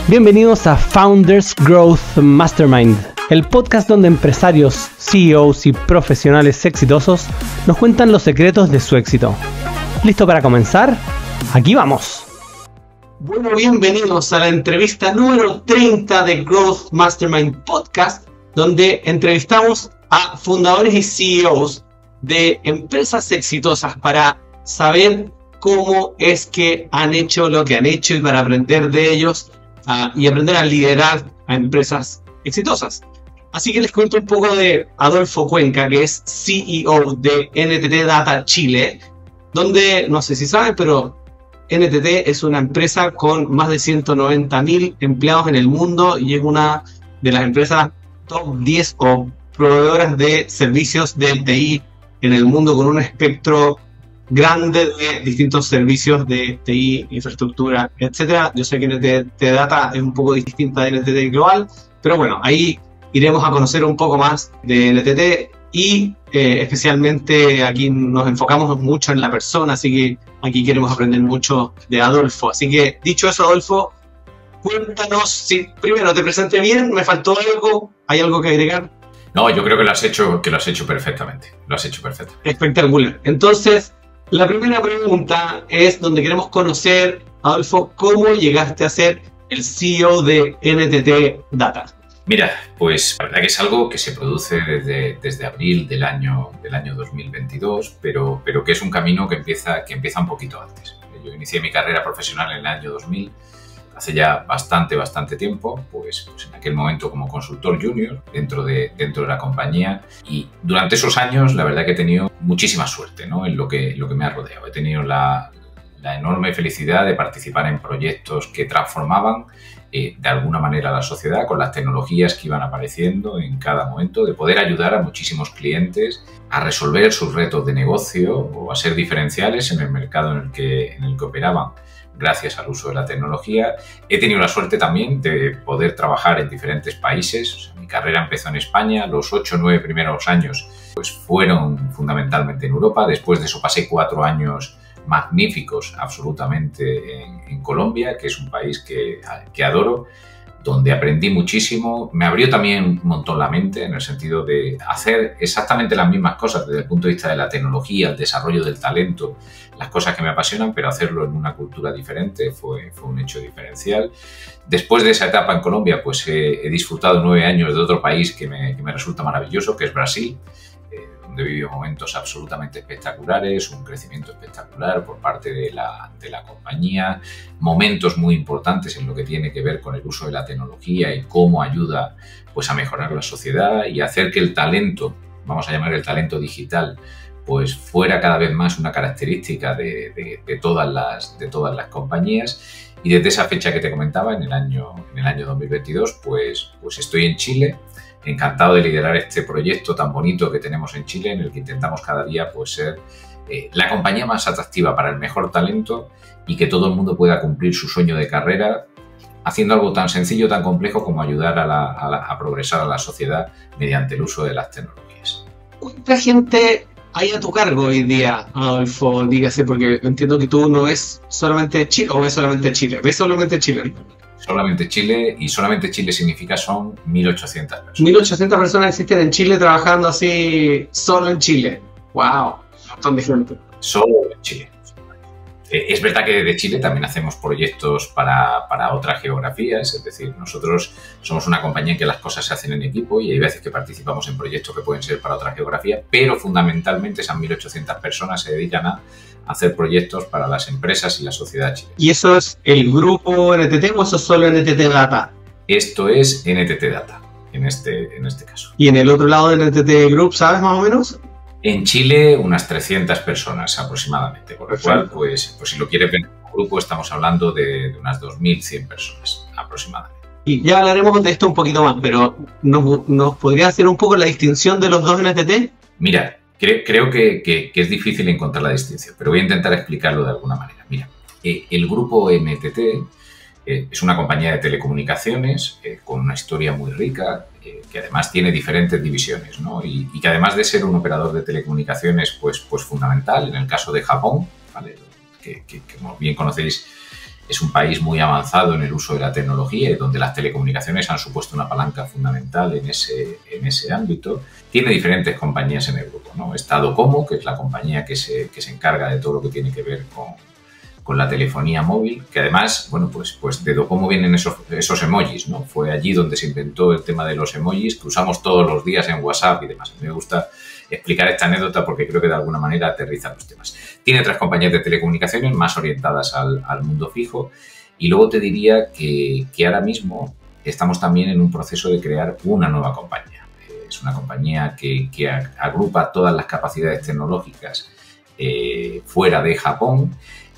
Bienvenidos a Founders Growth Mastermind, el podcast donde empresarios, CEOs y profesionales exitosos nos cuentan los secretos de su éxito. ¿Listo para comenzar? ¡Aquí vamos! Bueno, bienvenidos a la entrevista número 30 de Growth Mastermind Podcast, donde entrevistamos a fundadores y CEOs de empresas exitosas para saber cómo es que han hecho lo que han hecho y para aprender de ellos y aprender a liderar a empresas exitosas. Así que les cuento un poco de Adolfo Cuenca, que es CEO de NTT Data Chile, donde, no sé si saben, pero NTT es una empresa con más de 190.000 empleados en el mundo y es una de las empresas top 10 o proveedoras de servicios de TI en el mundo, con un espectro grande de distintos servicios de TI, infraestructura, etc. Yo sé que NTT Data es un poco distinta de NTT Global, pero bueno, ahí iremos a conocer un poco más de NTT y especialmente aquí nos enfocamos mucho en la persona, así que aquí queremos aprender mucho de Adolfo. Así que, dicho eso, Adolfo, cuéntanos, si primero te presenté bien, me faltó algo, ¿hay algo que agregar? No, yo creo que lo has hecho perfectamente. Lo has hecho perfectamente. Espectacular. Entonces, la primera pregunta es donde queremos conocer, Adolfo, ¿cómo llegaste a ser el CEO de NTT Data? Mira, pues la verdad que es algo que se produce desde abril del año 2022, pero que es un camino que empieza un poquito antes. Yo inicié mi carrera profesional en el año 2000, hace ya bastante tiempo, pues en aquel momento como consultor junior dentro de la compañía, y durante esos años la verdad que he tenido muchísima suerte, ¿no?, en lo que me ha rodeado. He tenido la enorme felicidad de participar en proyectos que transformaban de alguna manera la sociedad con las tecnologías que iban apareciendo en cada momento, de poder ayudar a muchísimos clientes a resolver sus retos de negocio o a ser diferenciales en el mercado en el que operaban gracias al uso de la tecnología. He tenido la suerte también de poder trabajar en diferentes países. O sea, mi carrera empezó en España, los 8 o 9 primeros años pues fueron fundamentalmente en Europa. Después de eso pasé 4 años magníficos absolutamente en Colombia, que es un país que adoro, donde aprendí muchísimo. Me abrió también un montón la mente en el sentido de hacer exactamente las mismas cosas desde el punto de vista de la tecnología, el desarrollo del talento, las cosas que me apasionan, pero hacerlo en una cultura diferente fue un hecho diferencial. Después de esa etapa en Colombia, pues he disfrutado 9 años de otro país que me resulta maravilloso, que es Brasil, donde he vivido momentos absolutamente espectaculares, un crecimiento espectacular por parte de la compañía, momentos muy importantes en lo que tiene que ver con el uso de la tecnología y cómo ayuda pues a mejorar la sociedad y hacer que el talento, vamos a llamar el talento digital, pues fuera cada vez más una característica de todas las compañías. Y desde esa fecha que te comentaba, en el año 2022, pues estoy en Chile, encantado de liderar este proyecto tan bonito que tenemos en Chile, en el que intentamos cada día pues ser la compañía más atractiva para el mejor talento y que todo el mundo pueda cumplir su sueño de carrera haciendo algo tan sencillo, tan complejo como ayudar a progresar a la sociedad mediante el uso de las tecnologías. ¿Cuánta gente hay a tu cargo hoy día, Adolfo? Dígase, porque entiendo que tú no ves solamente Chile, o ves solamente Chile, ves solamente Chile. Solamente Chile, y solamente Chile significa son 1.800 personas. 1.800 personas existen en Chile trabajando así, solo en Chile. ¡Wow! Un montón de gente. Solo en Chile. Es verdad que desde Chile también hacemos proyectos para otras geografías, es decir, nosotros somos una compañía en que las cosas se hacen en equipo y hay veces que participamos en proyectos que pueden ser para otra geografía, pero fundamentalmente esas 1.800 personas se dedican a hacer proyectos para las empresas y la sociedad chilena. ¿Y eso es el grupo NTT o eso es solo NTT Data? Esto es NTT Data, en este caso. ¿Y en el otro lado de NTT Group, sabes más o menos? En Chile, unas 300 personas aproximadamente, por lo cual, pues si lo quieres ver en un grupo, estamos hablando de unas 2.100 personas aproximadamente. Y ya hablaremos de esto un poquito más, pero ¿nos podrías hacer un poco la distinción de los dos NTT? Mira, creo que es difícil encontrar la distinción, pero voy a intentar explicarlo de alguna manera. Mira, el grupo NTT es una compañía de telecomunicaciones con una historia muy rica, que además tiene diferentes divisiones, ¿no? Y que además de ser un operador de telecomunicaciones pues fundamental, en el caso de Japón, ¿vale?, que como bien conocéis, Es un país muy avanzado en el uso de la tecnología y donde las telecomunicaciones han supuesto una palanca fundamental en ese ámbito. Tiene diferentes compañías en el grupo, ¿no? Está Docomo, que es la compañía que se encarga de todo lo que tiene que ver con la telefonía móvil, que además, bueno, pues de Docomo vienen esos emojis, ¿no? Fue allí donde se inventó el tema de los emojis que usamos todos los días en WhatsApp y demás. A mí me gusta explicar esta anécdota porque creo que de alguna manera aterriza los temas. Tiene otras compañías de telecomunicaciones más orientadas al mundo fijo y luego te diría que ahora mismo estamos también en un proceso de crear una nueva compañía. Es una compañía que agrupa todas las capacidades tecnológicas fuera de Japón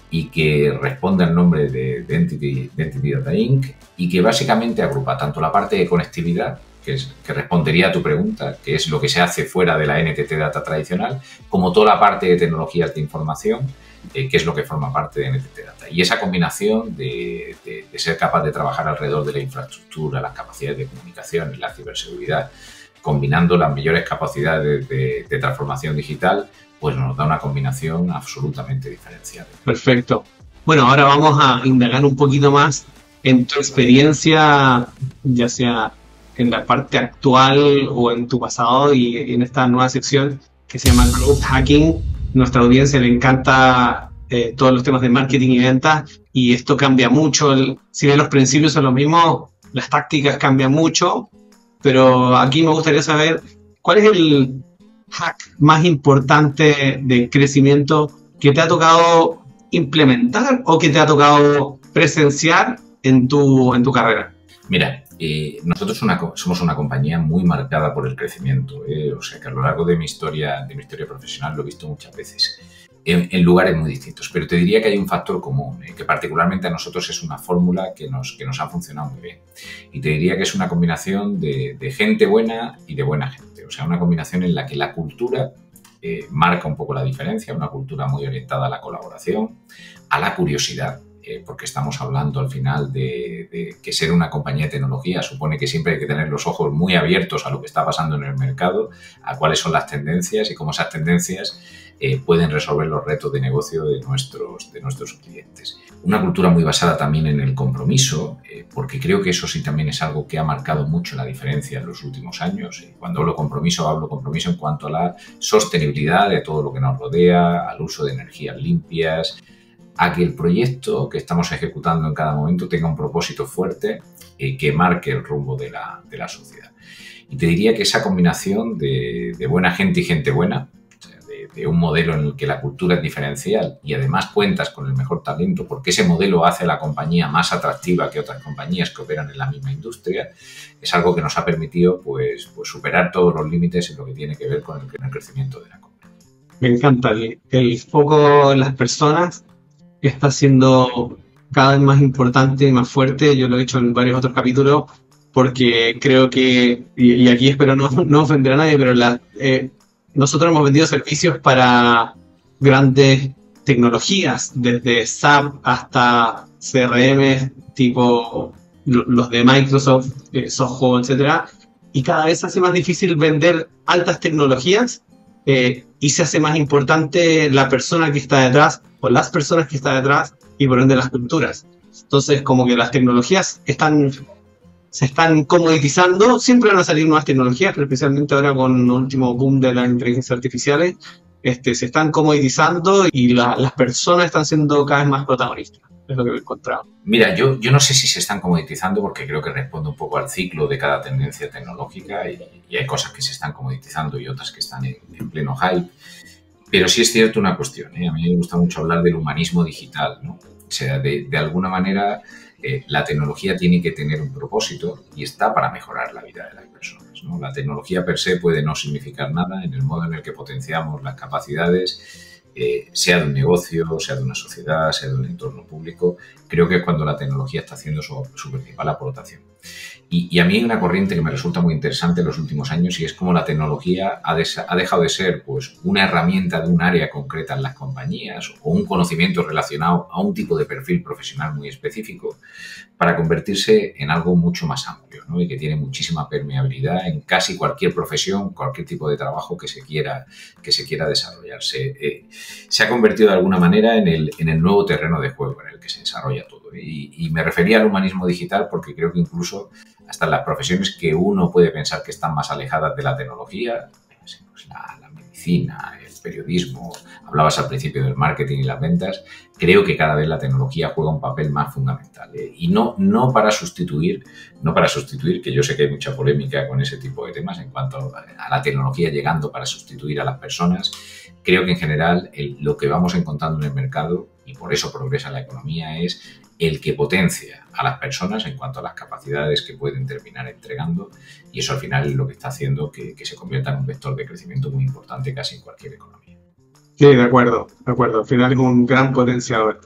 y que responde al nombre de Entity Data Inc. y que básicamente agrupa tanto la parte de conectividad, que respondería a tu pregunta, que es lo que se hace fuera de la NTT Data tradicional, como toda la parte de tecnologías de información, que es lo que forma parte de NTT Data. Y esa combinación de ser capaz de trabajar alrededor de la infraestructura, las capacidades de comunicación y la ciberseguridad, combinando las mayores capacidades de transformación digital, pues nos da una combinación absolutamente diferenciada. Perfecto. Bueno, ahora vamos a indagar un poquito más en tu experiencia, ya sea en la parte actual o en tu pasado y en esta nueva sección que se llama Growth Hacking. Nuestra audiencia le encanta todos los temas de marketing y ventas y esto cambia mucho. Si bien los principios son los mismos, las tácticas cambian mucho, pero aquí me gustaría saber cuál es el hack más importante de crecimiento que te ha tocado implementar o que te ha tocado presenciar en tu carrera. Mira, nosotros somos una compañía muy marcada por el crecimiento, o sea que a lo largo de mi historia profesional lo he visto muchas veces en lugares muy distintos, pero te diría que hay un factor común, que particularmente a nosotros es una fórmula que nos ha funcionado muy bien, y te diría que es una combinación de gente buena y de buena gente, o sea, una combinación en la que la cultura marca un poco la diferencia, una cultura muy orientada a la colaboración, a la curiosidad, porque estamos hablando al final de que ser una compañía de tecnología supone que siempre hay que tener los ojos muy abiertos a lo que está pasando en el mercado, a cuáles son las tendencias y cómo esas tendencias pueden resolver los retos de negocio de nuestros clientes. Una cultura muy basada también en el compromiso, porque creo que eso sí también es algo que ha marcado mucho la diferencia en los últimos años. Cuando hablo compromiso en cuanto a la sostenibilidad de todo lo que nos rodea, al uso de energías limpias, a que el proyecto que estamos ejecutando en cada momento tenga un propósito fuerte que marque el rumbo de la sociedad. Y te diría que esa combinación de buena gente y gente buena, o sea, de un modelo en el que la cultura es diferencial y además cuentas con el mejor talento, porque ese modelo hace a la compañía más atractiva que otras compañías que operan en la misma industria, es algo que nos ha permitido pues superar todos los límites en lo que tiene que ver con el crecimiento de la compañía. Me encanta el foco en las personas. Está siendo cada vez más importante y más fuerte. Yo lo he dicho en varios otros capítulos porque creo que, y aquí espero no ofender a nadie, pero nosotros hemos vendido servicios para grandes tecnologías, desde SAP hasta CRM, tipo los de Microsoft, Soho, etcétera, y cada vez se hace más difícil vender altas tecnologías y se hace más importante la persona que está detrás o las personas que están detrás y por ende las culturas. Entonces, como que las tecnologías se están comoditizando, siempre van a salir nuevas tecnologías, pero especialmente ahora con el último boom de las inteligencias artificiales, se están comoditizando y las personas están siendo cada vez más protagonistas. Es lo que he encontrado. Mira, yo no sé si se están comoditizando porque creo que responde un poco al ciclo de cada tendencia tecnológica y hay cosas que se están comoditizando y otras que están en pleno hype. Pero sí es cierto una cuestión, a mí me gusta mucho hablar del humanismo digital, ¿no? O sea, de alguna manera la tecnología tiene que tener un propósito y está para mejorar la vida de las personas, ¿no? La tecnología per se puede no significar nada en el modo en el que potenciamos las capacidades, sea de un negocio, sea de una sociedad, sea de un entorno público. Creo que es cuando la tecnología está haciendo su principal aportación. Y a mí hay una corriente que me resulta muy interesante en los últimos años y es cómo la tecnología ha dejado de ser pues, una herramienta de un área concreta en las compañías o un conocimiento relacionado a un tipo de perfil profesional muy específico para convertirse en algo mucho más amplio, ¿no? Y que tiene muchísima permeabilidad en casi cualquier profesión, cualquier tipo de trabajo que se quiera desarrollarse. se ha convertido de alguna manera en el nuevo terreno de juego en el que se desarrolla todo. Y me refería al humanismo digital porque creo que incluso hasta en las profesiones que uno puede pensar que están más alejadas de la tecnología, pues la medicina, el periodismo, hablabas al principio del marketing y las ventas, creo que cada vez la tecnología juega un papel más fundamental. Y no para sustituir, que yo sé que hay mucha polémica con ese tipo de temas en cuanto a la tecnología llegando para sustituir a las personas. Creo que en general lo que vamos encontrando en el mercado, y por eso progresa la economía, es el que potencia a las personas en cuanto a las capacidades que pueden terminar entregando, y eso al final es lo que está haciendo que se convierta en un vector de crecimiento muy importante casi en cualquier economía. Sí, de acuerdo. Al final es un gran potenciador.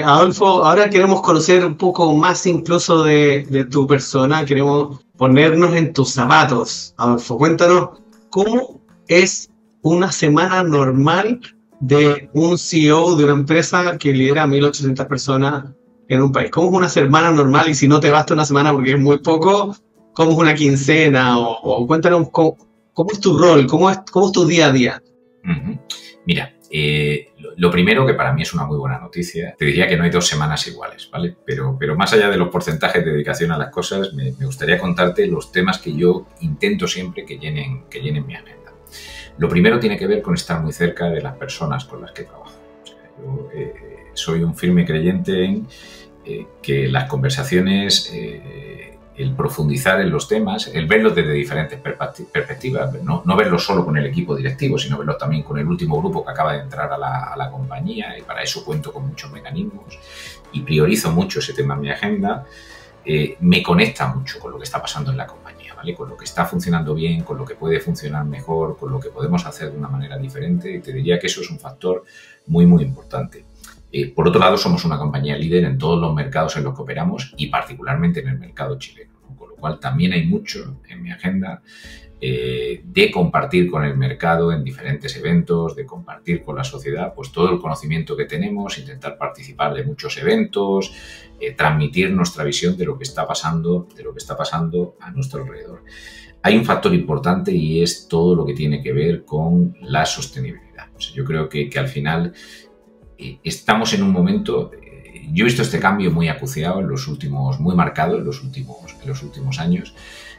Adolfo, ahora queremos conocer un poco más incluso de tu persona, queremos ponernos en tus zapatos. Adolfo, cuéntanos cómo es una semana normal de un CEO de una empresa que lidera a 1.800 personas en un país. ¿Cómo es una semana normal? Y si no te basta una semana porque es muy poco, ¿cómo es una quincena? O cuéntanos cómo es tu rol, cómo es tu día a día. Uh-huh. Mira, lo primero, que para mí es una muy buena noticia, te diría que no hay 2 semanas iguales, ¿vale? Pero más allá de los porcentajes de dedicación a las cosas, me gustaría contarte los temas que yo intento siempre que llenen mi agenda. Lo primero tiene que ver con estar muy cerca de las personas con las que trabajo. O sea, yo soy un firme creyente en que las conversaciones, el profundizar en los temas, el verlos desde diferentes perspectivas, no verlos solo con el equipo directivo, sino verlos también con el último grupo que acaba de entrar a la compañía, y para eso cuento con muchos mecanismos y priorizo mucho ese tema en mi agenda. Me conecta mucho con lo que está pasando en la compañía, ¿vale? Con lo que está funcionando bien, con lo que puede funcionar mejor, con lo que podemos hacer de una manera diferente, y te diría que eso es un factor muy, muy importante. Por otro lado, somos una compañía líder en todos los mercados en los que operamos y particularmente en el mercado chileno, ¿no? Con lo cual también hay mucho en mi agenda de compartir con el mercado en diferentes eventos, de compartir con la sociedad pues todo el conocimiento que tenemos, intentar participar de muchos eventos, transmitir nuestra visión de lo que está pasando a nuestro alrededor. Hay un factor importante y es todo lo que tiene que ver con la sostenibilidad. O sea, yo creo que al final estamos en un momento, yo he visto este cambio muy acuciado muy marcado en los últimos años,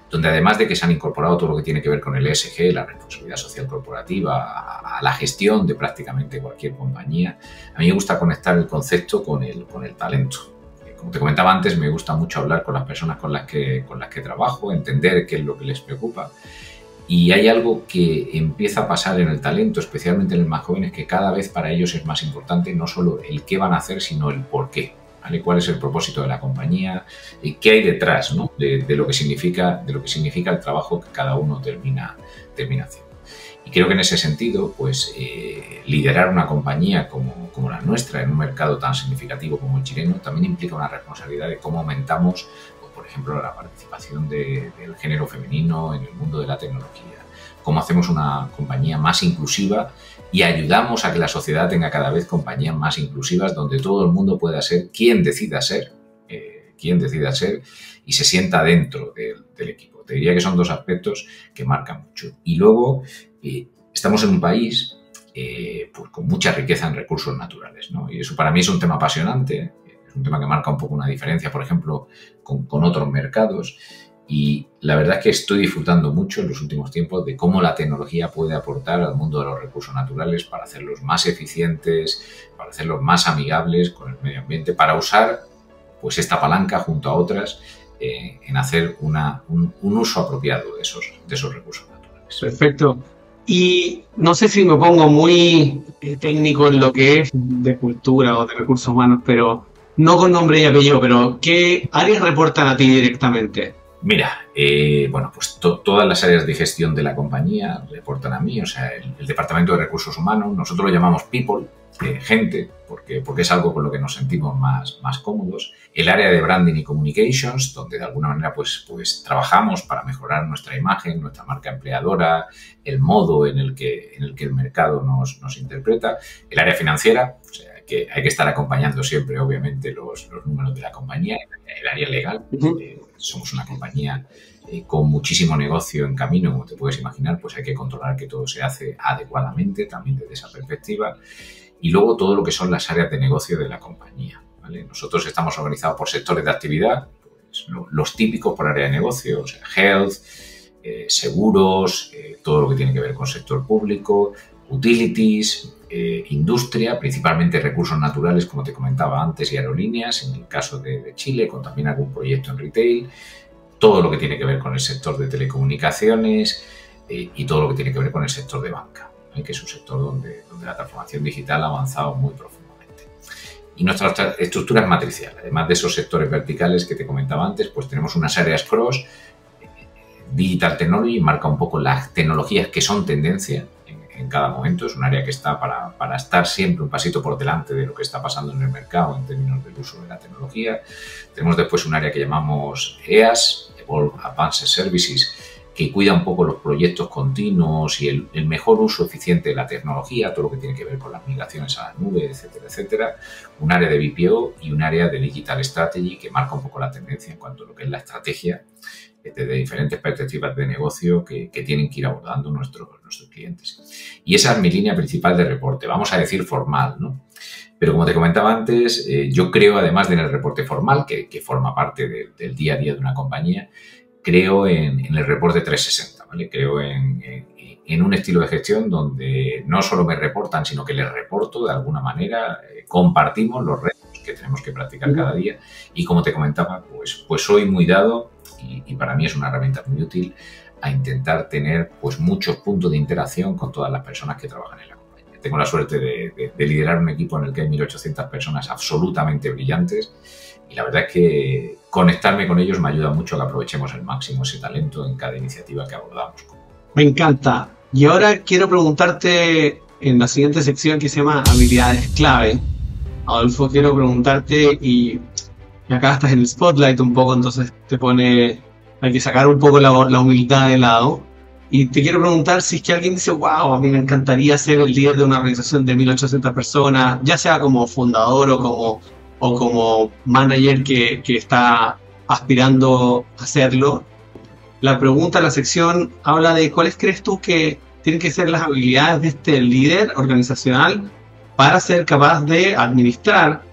donde además de que se han incorporado todo lo que tiene que ver con el ESG, la responsabilidad social corporativa, a la gestión de prácticamente cualquier compañía, a mí me gusta conectar el concepto con el talento. Como te comentaba antes, me gusta mucho hablar con las personas con las que trabajo, entender qué es lo que les preocupa. Y hay algo que empieza a pasar en el talento, especialmente en los más jóvenes, que cada vez para ellos es más importante no solo el qué van a hacer, sino el por qué. ¿Vale? ¿Cuál es el propósito de la compañía? ¿Y qué hay detrás, ¿no? de lo que significa el trabajo que cada uno termina haciendo? Y creo que en ese sentido, pues liderar una compañía como la nuestra en un mercado tan significativo como el chileno también implica una responsabilidad de cómo aumentamos, por ejemplo, la participación del género femenino en el mundo de la tecnología. Cómo hacemos una compañía más inclusiva y ayudamos a que la sociedad tenga cada vez compañías más inclusivas donde todo el mundo pueda ser quien decida ser y se sienta dentro del equipo. Te diría que son 2 aspectos que marcan mucho. Y luego estamos en un país pues con mucha riqueza en recursos naturales, ¿no? Y eso para mí es un tema apasionante, es un tema que marca un poco una diferencia, por ejemplo, con otros mercados. Y la verdad es que estoy disfrutando mucho en los últimos tiempos de cómo la tecnología puede aportar al mundo de los recursos naturales para hacerlos más eficientes, para hacerlos más amigables con el medio ambiente, para usar pues esta palanca junto a otras en hacer un uso apropiado de esos recursos naturales. Perfecto. Y no sé si me pongo muy técnico en lo que es de cultura o de recursos humanos, pero no con nombre y apellido, pero ¿qué áreas reportan a ti directamente? Mira, bueno, pues todas las áreas de gestión de la compañía reportan a mí, o sea, el departamento de recursos humanos, nosotros lo llamamos people, gente, porque es algo con lo que nos sentimos más cómodos. El área de branding y communications, donde de alguna manera pues trabajamos para mejorar nuestra imagen, nuestra marca empleadora, el modo en el que el mercado nos interpreta. El área financiera, o sea, que hay que estar acompañando siempre, obviamente, los números de la compañía, el área legal. Somos una compañía con muchísimo negocio en camino, como te puedes imaginar, pues hay que controlar que todo se hace adecuadamente, también desde esa perspectiva. Y luego todo lo que son las áreas de negocio de la compañía, ¿vale? Nosotros estamos organizados por sectores de actividad, pues, los típicos por área de negocio, o sea, health, seguros, todo lo que tiene que ver con sector público, utilities, industria, principalmente recursos naturales, como te comentaba antes, y aerolíneas, en el caso de Chile, con también algún proyecto en retail, todo lo que tiene que ver con el sector de telecomunicaciones y todo lo que tiene que ver con el sector de banca, que es un sector donde la transformación digital ha avanzado muy profundamente. Y nuestra estructura es matricial. Además de esos sectores verticales que te comentaba antes, pues tenemos unas áreas cross. Digital Technology marca un poco las tecnologías que son tendencia en cada momento. Es un área que está para estar siempre un pasito por delante de lo que está pasando en el mercado en términos del uso de la tecnología. Tenemos después un área que llamamos EAS, Evolve Advanced Services, que cuida un poco los proyectos continuos y el mejor uso eficiente de la tecnología, todo lo que tiene que ver con las migraciones a la nube, etcétera, etcétera. Un área de BPO y un área de Digital Strategy que marca un poco la tendencia en cuanto a lo que es la estrategia desde diferentes perspectivas de negocio que tienen que ir abordando nuestros clientes. Y esa es mi línea principal de reporte, vamos a decir formal, ¿no? Pero como te comentaba antes, yo creo, además del reporte formal, que forma parte del día a día de una compañía, creo en el reporte 360, ¿vale? Creo en un estilo de gestión donde no solo me reportan, sino que les reporto de alguna manera, compartimos los retos que tenemos que practicar cada día y como te comentaba, pues soy muy dado y para mí es una herramienta muy útil a intentar tener pues muchos puntos de interacción con todas las personas que trabajan en la compañía. Tengo la suerte de liderar un equipo en el que hay 1.800 personas absolutamente brillantes y la verdad es que conectarme con ellos me ayuda mucho a que aprovechemos al máximo ese talento en cada iniciativa que abordamos. Me encanta. Y ahora quiero preguntarte en la siguiente sección que se llama habilidades clave. Adolfo, quiero preguntarte y acá estás en el spotlight un poco, entonces hay que sacar un poco la humildad de lado. Y te quiero preguntar si es que alguien dice, wow, a mí me encantaría ser el líder de una organización de 1.800 personas, ya sea como fundador o como manager que está aspirando a hacerlo. La pregunta de la sección habla de cuáles crees tú que tienen que ser las habilidades de este líder organizacional para ser capaz de administrar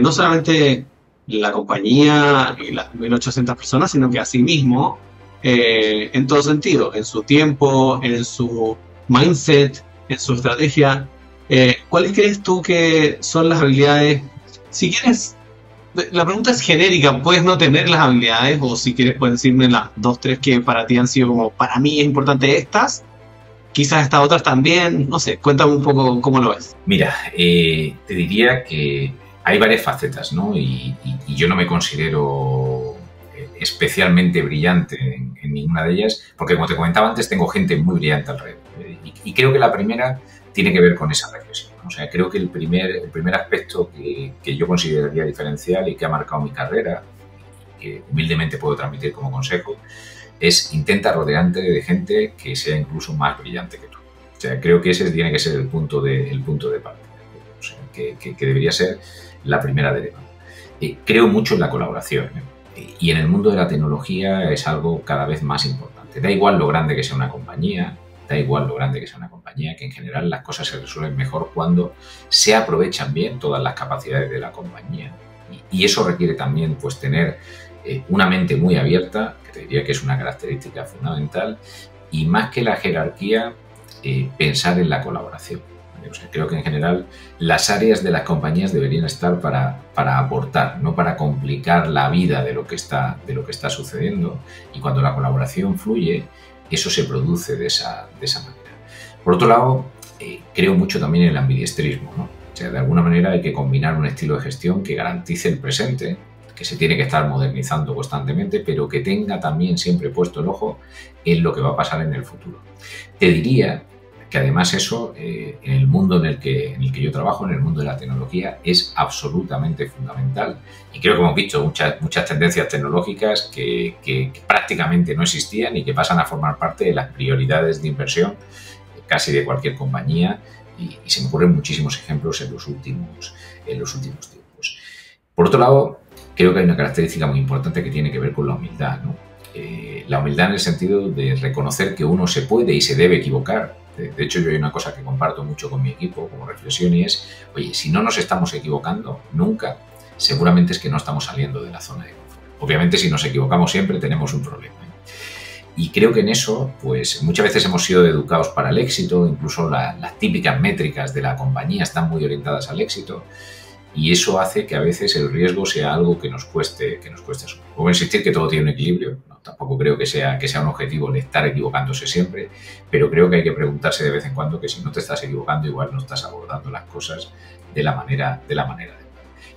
no solamente la compañía y las 1.800 personas, sino que a sí mismo en todo sentido, en su tiempo, en su mindset, en su estrategia. ¿Cuáles crees tú que son las habilidades? Si quieres, la pregunta es genérica, puedes no tener las habilidades o si quieres puedes decirme las 2, 3 que para ti han sido como, para mí es importante estas, quizás estas otras también, no sé, cuéntame un poco cómo lo ves. Mira, te diría que hay varias facetas, ¿no? Y yo no me considero especialmente brillante en ninguna de ellas, porque como te comentaba antes, tengo gente muy brillante alrededor. Y creo que la primera tiene que ver con esa reflexión. O sea, creo que el primer aspecto que yo consideraría diferencial y que ha marcado mi carrera, que humildemente puedo transmitir como consejo, es intenta rodearte de gente que sea incluso más brillante que tú. O sea, creo que ese tiene que ser el punto de partida. O sea, que debería ser la primera derivada. Creo mucho en la colaboración, y en el mundo de la tecnología es algo cada vez más importante. Da igual lo grande que sea una compañía, que en general las cosas se resuelven mejor cuando se aprovechan bien todas las capacidades de la compañía. Y eso requiere también pues tener una mente muy abierta, que te diría que es una característica fundamental, y más que la jerarquía, pensar en la colaboración. O sea, creo que en general las áreas de las compañías deberían estar para aportar, no para complicar la vida de lo que está sucediendo. Y cuando la colaboración fluye, eso se produce de esa manera. Por otro lado, creo mucho también en el ambidiestrismo, ¿no? O sea, de alguna manera hay que combinar un estilo de gestión que garantice el presente, que se tiene que estar modernizando constantemente, pero que tenga también siempre puesto el ojo en lo que va a pasar en el futuro. Te diría que además eso, en el mundo en el que yo trabajo, en el mundo de la tecnología, es absolutamente fundamental. Y creo que hemos visto muchas tendencias tecnológicas que prácticamente no existían y que pasan a formar parte de las prioridades de inversión casi de cualquier compañía Y se me ocurren muchísimos ejemplos en los últimos tiempos. Por otro lado, creo que hay una característica muy importante que tiene que ver con la humildad, ¿no? La humildad en el sentido de reconocer que uno se puede y se debe equivocar. De hecho, yo hay una cosa que comparto mucho con mi equipo como reflexión y es, oye, si no nos estamos equivocando nunca, seguramente es que no estamos saliendo de la zona de confort. Obviamente, si nos equivocamos siempre tenemos un problema. Y creo que en eso, pues muchas veces hemos sido educados para el éxito, incluso las típicas métricas de la compañía están muy orientadas al éxito, y eso hace que a veces el riesgo sea algo que nos cueste asumir. Puedo insistir que todo tiene un equilibrio, ¿no? Tampoco creo que sea un objetivo el estar equivocándose siempre, pero creo que hay que preguntarse de vez en cuando que si no te estás equivocando, igual no estás abordando las cosas de la manera adecuada.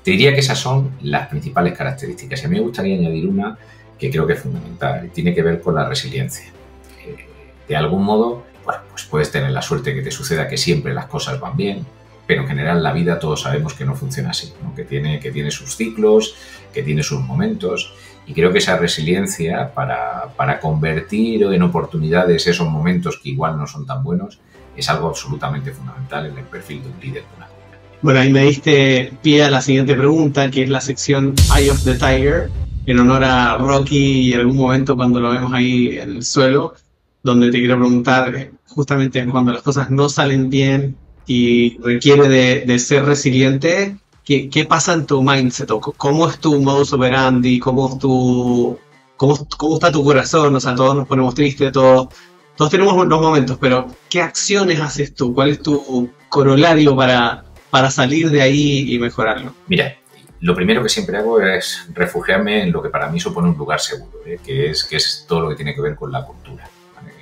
Te diría que esas son las principales características, y a mí me gustaría añadir una que creo que es fundamental, y tiene que ver con la resiliencia. De algún modo, bueno, pues puedes tener la suerte que te suceda que siempre las cosas van bien, pero en general la vida todos sabemos que no funciona así, ¿no? Que tiene sus ciclos, que tiene sus momentos, y creo que esa resiliencia para convertir en oportunidades esos momentos que igual no son tan buenos es algo absolutamente fundamental en el perfil de un líder de una compañía. Bueno, ahí me diste pie a la siguiente pregunta, que es la sección Eye of the Tiger, en honor a Rocky y en algún momento cuando lo vemos ahí en el suelo, donde te quiero preguntar justamente cuando las cosas no salen bien y requiere de ser resiliente, ¿qué pasa en tu mindset? ¿Cómo es tu modus operandi? ¿Cómo está tu corazón? O sea, todos nos ponemos tristes, todos tenemos los momentos, pero ¿qué acciones haces tú? ¿Cuál es tu corolario para salir de ahí y mejorarlo? Mira, lo primero que siempre hago es refugiarme en lo que para mí supone un lugar seguro, que es todo lo que tiene que ver con la cultura, ¿vale?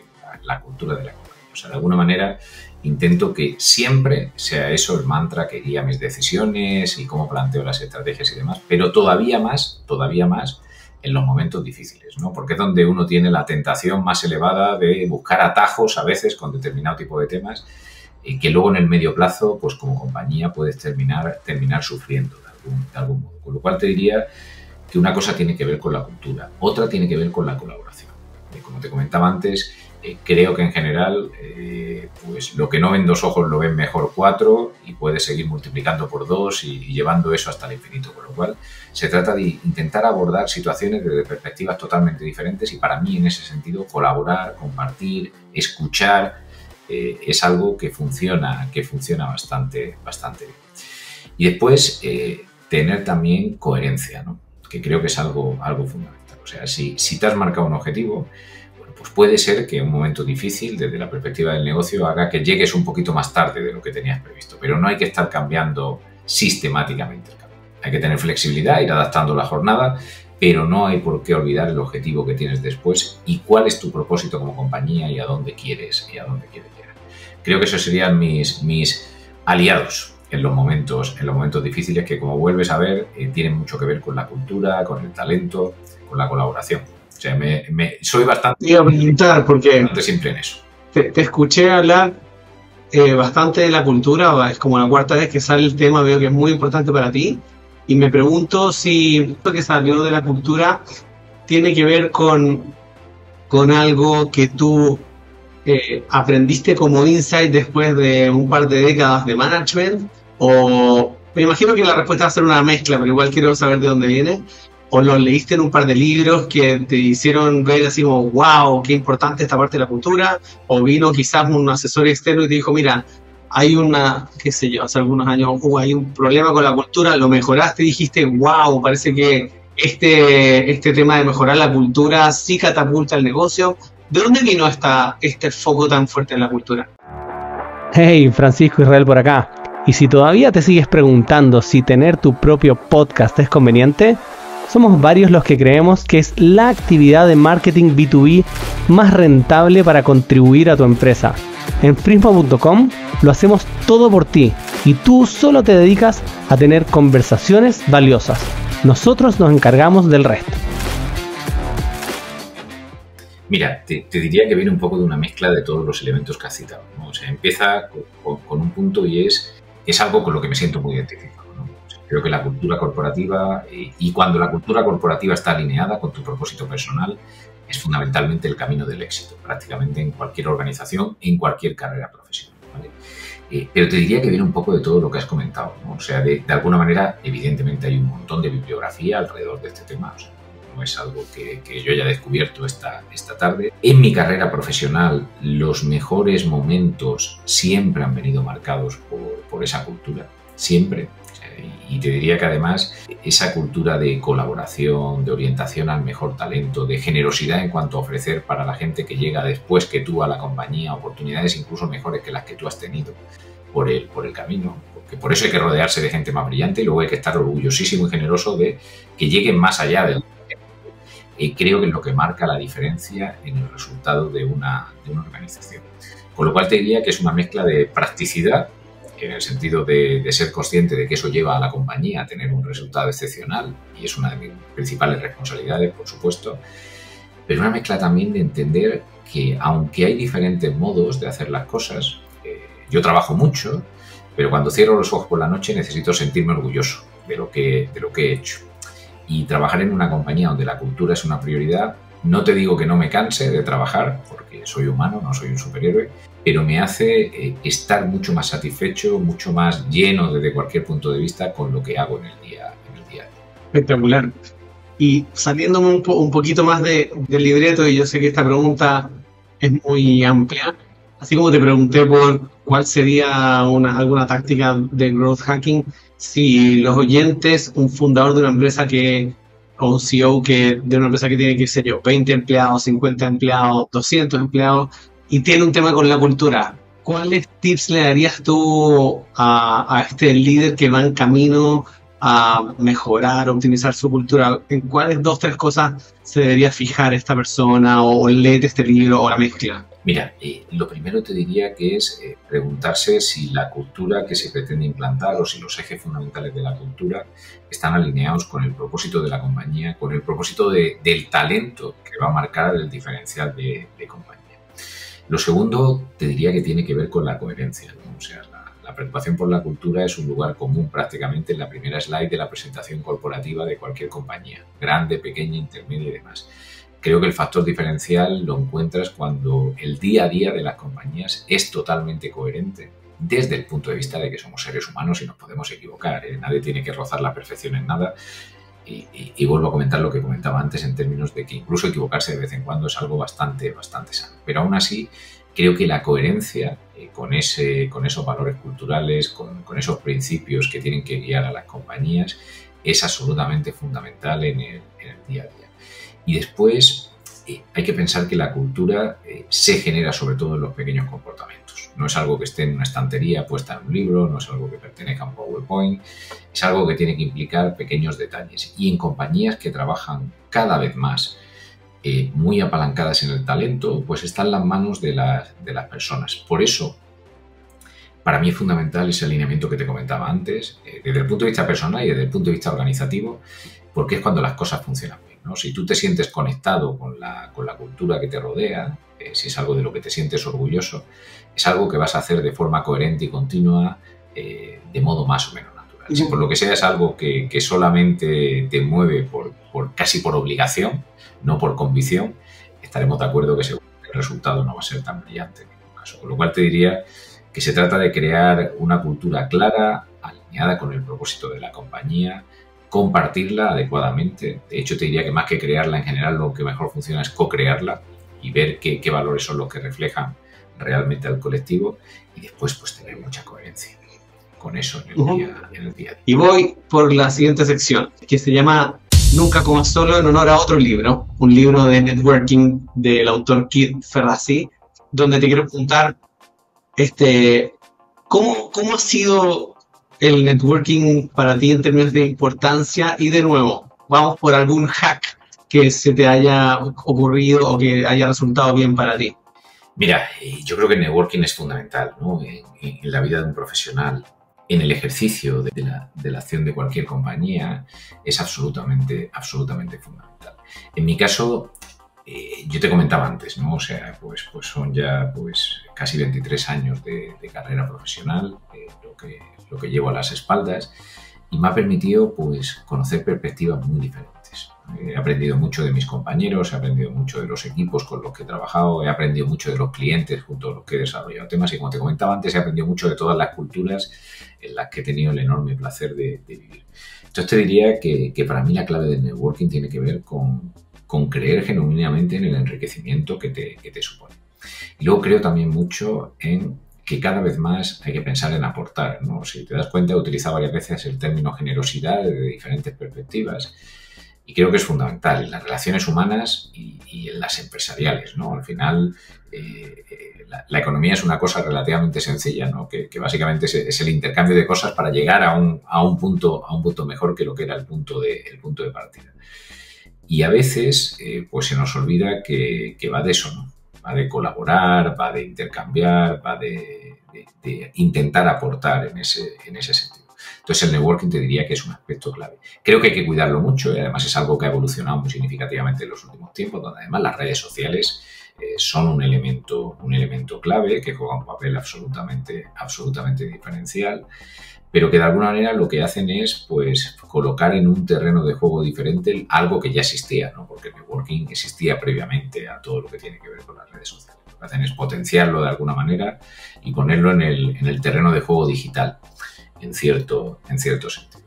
La cultura de la compañía. O sea, de alguna manera intento que siempre sea eso el mantra que guía mis decisiones y cómo planteo las estrategias y demás, pero todavía más en los momentos difíciles, ¿no? Porque es donde uno tiene la tentación más elevada de buscar atajos a veces con determinado tipo de temas que luego en el medio plazo, pues como compañía puedes terminar sufriendo de algún modo. Con lo cual te diría que una cosa tiene que ver con la cultura, otra tiene que ver con la colaboración. Como te comentaba antes, creo que en general pues lo que no ven 2 ojos lo ven mejor 4 y puedes seguir multiplicando por 2 y llevando eso hasta el infinito. Con lo cual se trata de intentar abordar situaciones desde perspectivas totalmente diferentes y para mí en ese sentido colaborar, compartir, escuchar es algo que funciona bastante bien. Y después tener también coherencia, ¿no? Que creo que es algo fundamental. O sea, si te has marcado un objetivo, bueno, pues puede ser que un momento difícil desde la perspectiva del negocio haga que llegues un poquito más tarde de lo que tenías previsto, pero no hay que estar cambiando sistemáticamente el camino. Hay que tener flexibilidad, ir adaptando la jornada, pero no hay por qué olvidar el objetivo que tienes después y cuál es tu propósito como compañía y a dónde quieres llegar. Creo que esos serían mis aliados en los momentos difíciles que, como vuelves a ver, tienen mucho que ver con la cultura, con el talento, con la colaboración. O sea, soy bastante simple en eso. Te escuché hablar bastante de la cultura, es como la 4ª vez que sale el tema, veo que es muy importante para ti, y me pregunto si esto que salió de la cultura tiene que ver con algo que tú aprendiste como insight después de un par de décadas de management, o me imagino que la respuesta va a ser una mezcla, pero igual quiero saber de dónde viene, o lo leíste en un par de libros que te hicieron ver así como wow, qué importante esta parte de la cultura, o vino quizás un asesor externo y te dijo, mira, hay hace algunos años hay un problema con la cultura, lo mejoraste y dijiste, wow, parece que este tema de mejorar la cultura sí catapulta el negocio. ¿De dónde vino este foco tan fuerte en la cultura? Hey, Francisco Israel por acá. Y si todavía te sigues preguntando si tener tu propio podcast es conveniente, somos varios los que creemos que es la actividad de marketing B2B más rentable para contribuir a tu empresa. En Frismo.com lo hacemos todo por ti y tú solo te dedicas a tener conversaciones valiosas. Nosotros nos encargamos del resto. Mira, te diría que viene un poco de una mezcla de todos los elementos que has citado, ¿no? O sea, empieza con un punto y es algo con lo que me siento muy identificado, ¿no? O sea, creo que la cultura corporativa, y cuando la cultura corporativa está alineada con tu propósito personal, es fundamentalmente el camino del éxito, prácticamente en cualquier organización, en cualquier carrera profesional, ¿vale? Pero te diría que viene un poco de todo lo que has comentado, ¿no? O sea, de alguna manera, evidentemente hay un montón de bibliografía alrededor de este tema. O sea, no es algo que yo haya descubierto esta tarde. En mi carrera profesional, los mejores momentos siempre han venido marcados por esa cultura, siempre. Y te diría que además esa cultura de colaboración, de orientación al mejor talento, de generosidad en cuanto a ofrecer para la gente que llega después que tú a la compañía oportunidades incluso mejores que las que tú has tenido por el camino. Porque por eso hay que rodearse de gente más brillante y luego hay que estar orgullosísimo y generoso de que lleguen más allá del... creo que es lo que marca la diferencia en el resultado de una organización. Con lo cual te diría que es una mezcla de practicidad, en el sentido de ser consciente de que eso lleva a la compañía a tener un resultado excepcional y es una de mis principales responsabilidades, por supuesto, pero una mezcla también de entender que aunque hay diferentes modos de hacer las cosas, yo trabajo mucho, pero cuando cierro los ojos por la noche necesito sentirme orgulloso de lo que he hecho. Y trabajar en una compañía donde la cultura es una prioridad, no te digo que no me canse de trabajar, porque soy humano, no soy un superhéroe, pero me hace estar mucho más satisfecho, mucho más lleno desde cualquier punto de vista con lo que hago en el día. Espectacular. Y saliéndome un poquito más del libreto, y yo sé que esta pregunta es muy amplia, así como te pregunté por cuál sería alguna táctica de growth hacking, si los oyentes, un fundador de una empresa o un CEO de una empresa que tiene, qué sé yo, 20 empleados, 50 empleados, 200 empleados, y tiene un tema con la cultura, ¿cuáles tips le darías tú a este líder que va en camino a mejorar, optimizar su cultura? ¿En cuáles 2 o 3 cosas se debería fijar esta persona o lee este libro o la mezcla? Mira, lo primero te diría que es preguntarse si la cultura que se pretende implantar o si los ejes fundamentales de la cultura están alineados con el propósito de la compañía, con el propósito del talento que va a marcar el diferencial de compañía. Lo segundo te diría que tiene que ver con la coherencia, ¿no? O sea, la preocupación por la cultura es un lugar común prácticamente en la primera slide de la presentación corporativa de cualquier compañía, grande, pequeña, intermedia y demás. Creo que el factor diferencial lo encuentras cuando el día a día de las compañías es totalmente coherente desde el punto de vista de que somos seres humanos y nos podemos equivocar, ¿eh? Nadie tiene que rozar la perfección en nada. Y vuelvo a comentar lo que comentaba antes en términos de que incluso equivocarse de vez en cuando es algo bastante sano. Pero aún así, creo que la coherencia con esos valores culturales, con esos principios que tienen que guiar a las compañías, es absolutamente fundamental en el día a día. Y después hay que pensar que la cultura se genera sobre todo en los pequeños comportamientos. No es algo que esté en una estantería puesta en un libro, no es algo que pertenezca a un PowerPoint, es algo que tiene que implicar pequeños detalles. Y en compañías que trabajan cada vez más muy apalancadas en el talento, pues está en las manos de las personas. Por eso, para mí es fundamental ese alineamiento que te comentaba antes, desde el punto de vista personal y desde el punto de vista organizativo, porque es cuando las cosas funcionan bien, ¿no? Si tú te sientes conectado con la cultura que te rodea, si es algo de lo que te sientes orgulloso, es algo que vas a hacer de forma coherente y continua, de modo más o menos natural. Si por lo que sea es algo que solamente te mueve casi por obligación, no por convicción, estaremos de acuerdo que seguramente el resultado no va a ser tan brillante en ningún caso. Con lo cual te diría que se trata de crear una cultura clara, alineada con el propósito de la compañía, compartirla adecuadamente. De hecho, te diría que más que crearla en general, lo que mejor funciona es co-crearla y ver qué valores son los que reflejan realmente al colectivo y después pues tener mucha coherencia con eso en el día a día. Y voy por la siguiente sección, que se llama Nunca comas solo, en honor a otro libro, un libro de networking del autor Keith Ferrazzi, donde te quiero preguntar ¿cómo ha sido el networking para ti en términos de importancia? Y de nuevo, vamos por algún hack que se te haya ocurrido o que haya resultado bien para ti. Mira, yo creo que el networking es fundamental, ¿no? En la vida de un profesional, en el ejercicio de la acción de cualquier compañía, es absolutamente fundamental. En mi caso, yo te comentaba antes, ¿no? O sea, pues son ya casi 23 años de carrera profesional, lo que llevo a las espaldas, y me ha permitido conocer perspectivas muy diferentes. He aprendido mucho de mis compañeros, he aprendido mucho de los equipos con los que he trabajado, he aprendido mucho de los clientes junto a los que he desarrollado temas y, como te comentaba antes, he aprendido mucho de todas las culturas en las que he tenido el enorme placer de vivir. Entonces te diría que para mí la clave del networking tiene que ver con creer genuinamente en el enriquecimiento que te supone. Y luego creo también mucho en que cada vez más hay que pensar en aportar, ¿no? Si te das cuenta, he utilizado varias veces el término generosidad desde diferentes perspectivas y creo que es fundamental en las relaciones humanas y en las empresariales, ¿no? Al final, la economía es una cosa relativamente sencilla, ¿no? Que básicamente es el intercambio de cosas para llegar a un punto mejor que lo que era el punto de partida. Y a veces pues se nos olvida que va de eso, ¿no? Va de colaborar, va de intercambiar, va de intentar aportar en ese sentido. Entonces el networking te diría que es un aspecto clave. Creo que hay que cuidarlo mucho y además es algo que ha evolucionado muy significativamente en los últimos tiempos, donde además las redes sociales son un elemento clave que juega un papel absolutamente diferencial, pero que de alguna manera lo que hacen es pues colocar en un terreno de juego diferente algo que ya existía, ¿no? Porque el networking existía previamente a todo lo que tiene que ver con las redes sociales. Lo que hacen es potenciarlo de alguna manera y ponerlo en el terreno de juego digital, en cierto sentido.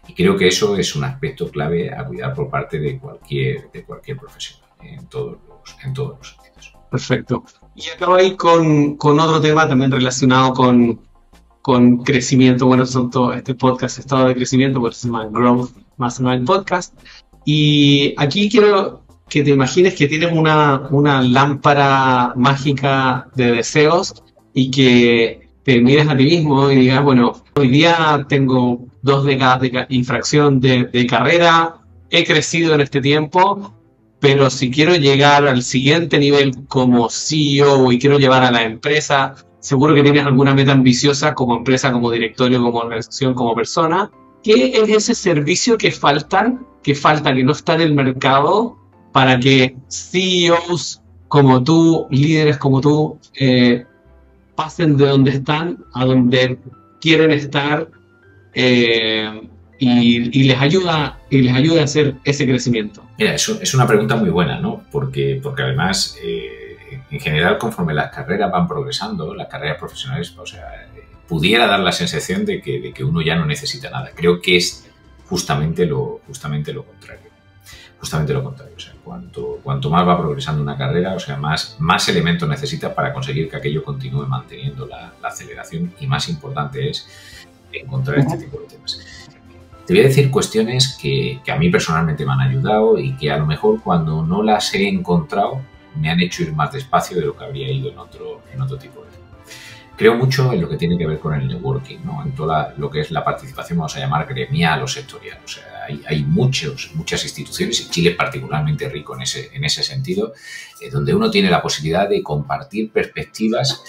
Y creo que eso es un aspecto clave a cuidar por parte de cualquier profesional, en todos los sentidos. Perfecto. Y acabo ahí con otro tema también relacionado con crecimiento. Bueno, este podcast estado de crecimiento, por eso se llama Growth Mastermind Podcast. Y aquí quiero que te imagines que tienes una lámpara mágica de deseos y que te mires a ti mismo y digas, bueno, hoy día tengo 2 décadas de infracción de carrera, he crecido en este tiempo, pero si quiero llegar al siguiente nivel como CEO y quiero llevar a la empresa, seguro que tienes alguna meta ambiciosa como empresa, como directorio, como organización, como persona. ¿Qué es ese servicio que falta, que no está en el mercado para que CEOs como tú, líderes como tú, pasen de donde están a donde quieren estar y les ayuda a hacer ese crecimiento? Mira, eso es una pregunta muy buena, ¿no? Porque además, en general, conforme las carreras van progresando, las carreras profesionales, o sea, pudiera dar la sensación de que uno ya no necesita nada. Creo que es justamente lo contrario. Justamente lo contrario. O sea, cuanto más va progresando una carrera, o sea, más elementos necesitas para conseguir que aquello continúe manteniendo la aceleración, y más importante es encontrar este tipo de temas. Te voy a decir cuestiones que a mí personalmente me han ayudado y que a lo mejor cuando no las he encontrado me han hecho ir más despacio de lo que habría ido en otro tipo de tema. Creo mucho en lo que tiene que ver con el networking, ¿no? En toda lo que es la participación, vamos a llamar gremial o sectorial. O sea, hay muchas instituciones, y Chile es particularmente rico en ese sentido, donde uno tiene la posibilidad de compartir perspectivas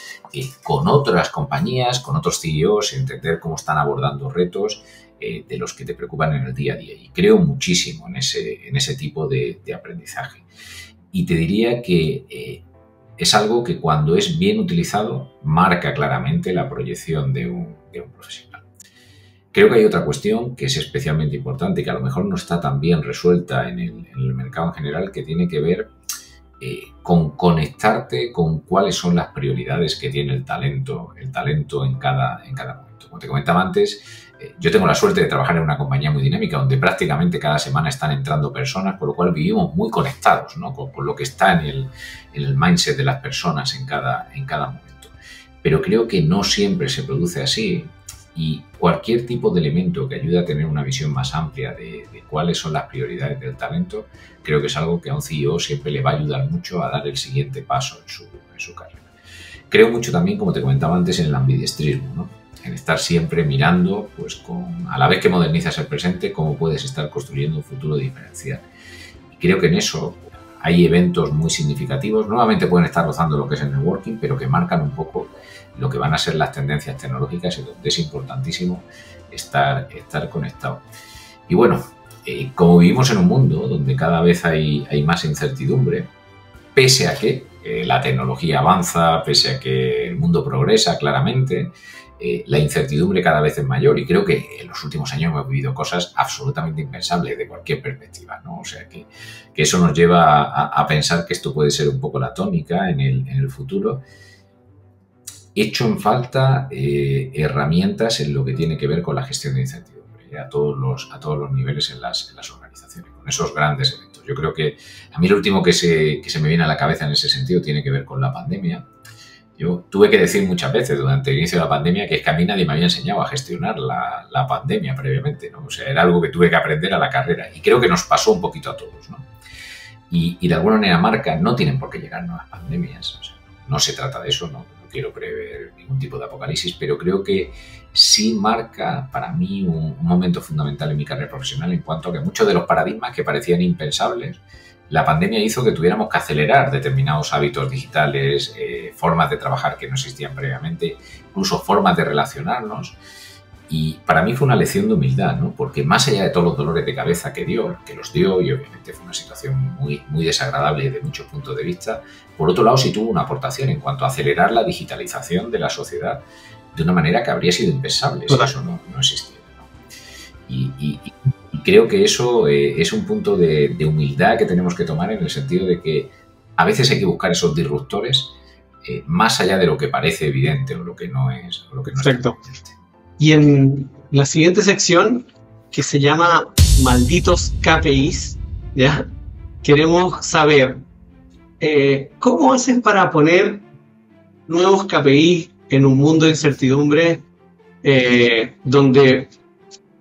con otras compañías, con otros CEOs, entender cómo están abordando retos de los que te preocupan en el día a día. Y creo muchísimo en ese tipo de aprendizaje. Y te diría que es algo que cuando es bien utilizado marca claramente la proyección de un profesional. Creo que hay otra cuestión que es especialmente importante y que a lo mejor no está tan bien resuelta en el mercado en general, que tiene que ver con conectarte con cuáles son las prioridades que tiene el talento en cada momento. Como te comentaba antes, yo tengo la suerte de trabajar en una compañía muy dinámica donde prácticamente cada semana están entrando personas, por lo cual vivimos muy conectados, ¿no? con lo que está en el mindset de las personas en cada momento. Pero creo que no siempre se produce así, y cualquier tipo de elemento que ayude a tener una visión más amplia de cuáles son las prioridades del talento, creo que es algo que a un CEO siempre le va a ayudar mucho a dar el siguiente paso en su carrera. Creo mucho también, como te comentaba antes, en el ambidestrismo, ¿no? En estar siempre mirando, pues a la vez que modernizas el presente, cómo puedes estar construyendo un futuro diferencial. Y creo que en eso hay eventos muy significativos. Nuevamente pueden estar rozando lo que es el networking, pero que marcan un poco lo que van a ser las tendencias tecnológicas y donde es importantísimo estar conectado. Y bueno, como vivimos en un mundo donde cada vez hay más incertidumbre, pese a que la tecnología avanza, pese a que el mundo progresa claramente, la incertidumbre cada vez es mayor y creo que en los últimos años hemos vivido cosas absolutamente impensables de cualquier perspectiva, ¿no? O sea, que eso nos lleva a pensar que esto puede ser un poco la tónica en el futuro. Echo en falta herramientas en lo que tiene que ver con la gestión de incertidumbre a todos los niveles en las organizaciones, con esos grandes eventos. Yo creo que a mí lo último que se me viene a la cabeza en ese sentido tiene que ver con la pandemia. Yo tuve que decir muchas veces durante el inicio de la pandemia que es que a mí nadie me había enseñado a gestionar la pandemia previamente, ¿no? O sea, era algo que tuve que aprender a la carrera y creo que nos pasó un poquito a todos, ¿no? Y de alguna manera marca, no tienen por qué llegar nuevas pandemias, o sea, no se trata de eso, no quiero prever ningún tipo de apocalipsis, pero creo que sí marca para mí un momento fundamental en mi carrera profesional en cuanto a que muchos de los paradigmas que parecían impensables, la pandemia hizo que tuviéramos que acelerar determinados hábitos digitales, formas de trabajar que no existían previamente, incluso formas de relacionarnos. Y para mí fue una lección de humildad, ¿no? Porque más allá de todos los dolores de cabeza que los dio, y obviamente fue una situación muy, muy desagradable desde muchos puntos de vista, por otro lado sí tuvo una aportación en cuanto a acelerar la digitalización de la sociedad de una manera que habría sido impensable si eso no existiera, ¿no? Y creo que eso es un punto de humildad que tenemos que tomar en el sentido de que a veces hay que buscar esos disruptores más allá de lo que parece evidente o lo que no es. Perfecto. Y en la siguiente sección, que se llama Malditos KPIs, ¿ya? Queremos saber cómo haces para poner nuevos KPIs en un mundo de incertidumbre donde,